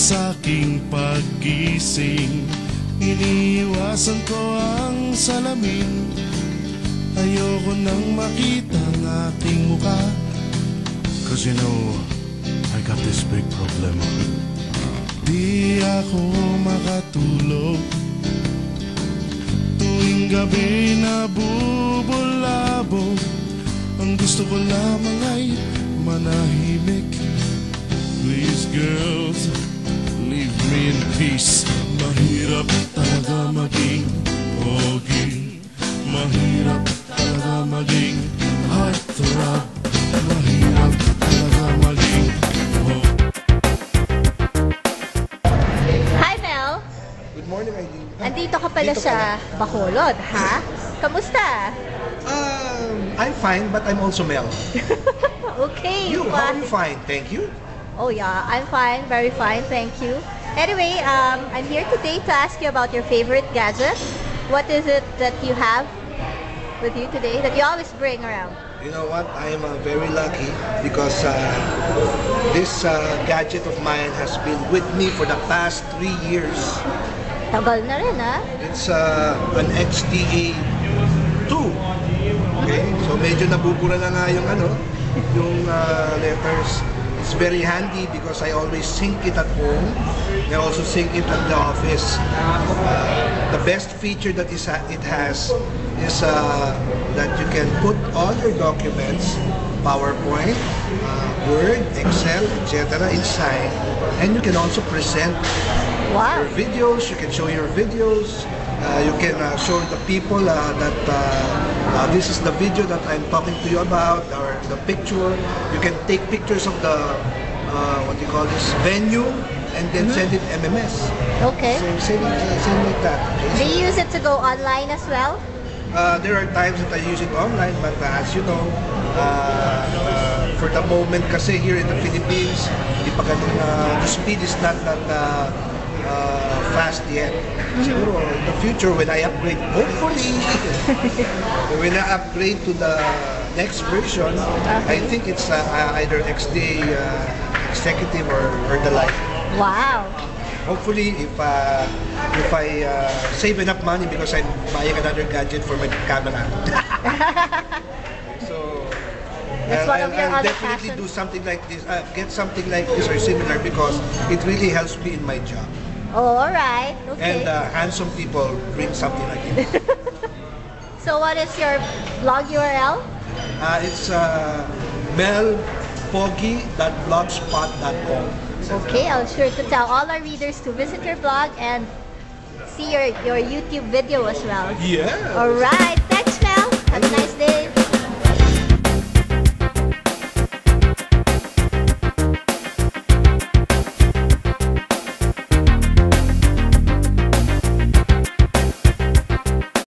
sa aking paggising, iniiwasan ko ang salamin. Ayoko nang makita ang aking muka, 'cause you know, I got this big problem. Di ako makatulog tuwing gabi na bubulabog. Ang gusto ko lamang ay manahimik. Please girls, leave me in peace. Mahirap talaga maging pogi, mahirap talaga maging heartthrob, mahirap talaga maging Hi Mel! Good morning, Aileen. Andito ka pala sa Bacolod, ha? Kamusta? I'm fine, but I'm also Mel. Okay. You, how are you fine? Thank you. Oh yeah, I'm fine, very fine, thank you. Anyway, I'm here today to ask you about your favorite gadget. What is it that you have with you today that you always bring around? You know what? I am very lucky because this gadget of mine has been with me for the past 3 years. Tagal na rin, ha? It's an XDA 2. Okay? So medyo nabubura na nga yung letters. It's very handy because I always sync it at home. I also sync it at the office. The best feature that it has is that you can put all your documents, PowerPoint, Word, Excel, etc. inside, and you can also present Wow. your videos. You can show your videos. You can show the people that this is the video that I'm talking to you about, or the picture. You can take pictures of the what do you call this, venue, and then send it MMS. Okay. Same like that. Do you use it to go online as well? There are times that I use it online, but as you know, for the moment kasi here in the Philippines, the speed is not that fast yet. Siguro in the future when I upgrade, hopefully, when I upgrade to the next version, I think it's either XDA Executive or the like. Wow. Hopefully, if I save enough money because I'm buying another gadget for my camera. So That's one of your I'll other definitely passions. do something like this, get something like this or similar, because it really helps me in my job. Oh, alright. Okay. And handsome people bring something like this. So what is your blog URL? It's melpogi.blogspot.com. Okay, I'll sure to tell all our readers to visit your blog and see your YouTube video as well. Yeah. Alright, thanks Mel. Have a nice day.